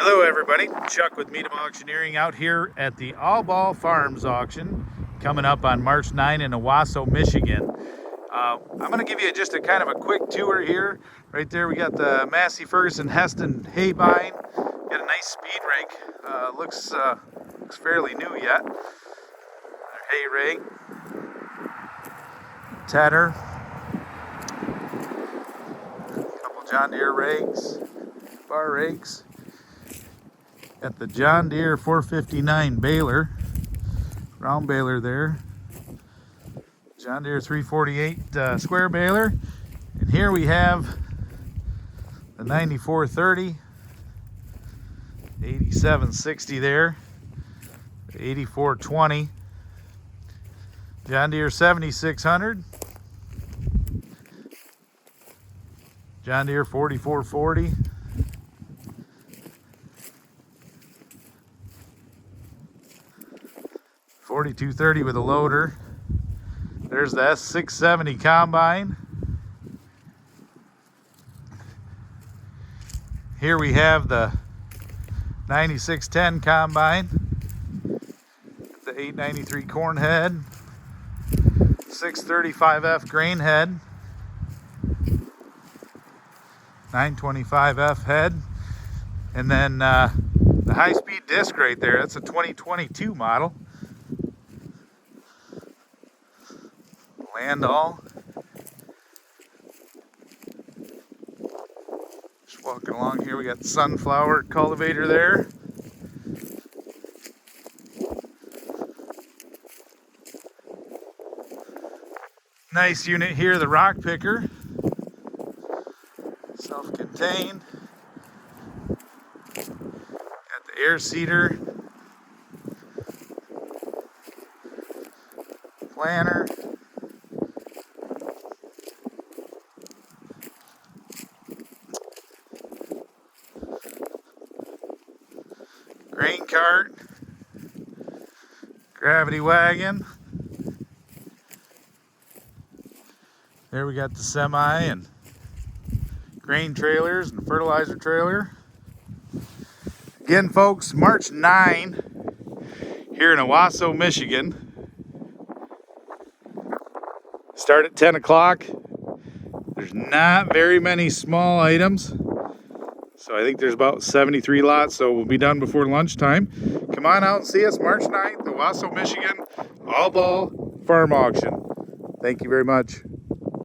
Hello everybody, Chuck with Miedema Auctioneering out here at the Albaugh Farms auction coming up on March 9 in Owasso, Michigan. I'm going to give you just a kind of a quick tour here. Right there we got the Massey Ferguson Heston hay bine. Got a nice Speedrake. Looks fairly new yet. Hay rake. Tedder. Couple John Deere rakes. Bar rakes. Got the John Deere 459 Baler, round baler there. John Deere 348 square baler. And here we have the 9430, 8760 there, 8420, John Deere 7600, John Deere 4440, $42.30 with a loader. There's the S670 combine. Here we have the 9610 combine, the 893 corn head, 635F grain head, 925F head, and then the high-speed disc right there. That's a 2022 model. Landall. Just walking along here, we got the sunflower cultivator there. Nice unit here, the rock picker. Self-contained. Got the air seeder. Planter. Grain cart, gravity wagon. There we got the semi and grain trailers and fertilizer trailer. Again, folks, March 9 here in Owasso, Michigan. Start at 10 o'clock. There's not very many small items. So I think there's about 73 lots, so we'll be done before lunchtime. Come on out and see us March 9th, Owasso, Michigan, Albaugh Farm Auction. Thank you very much.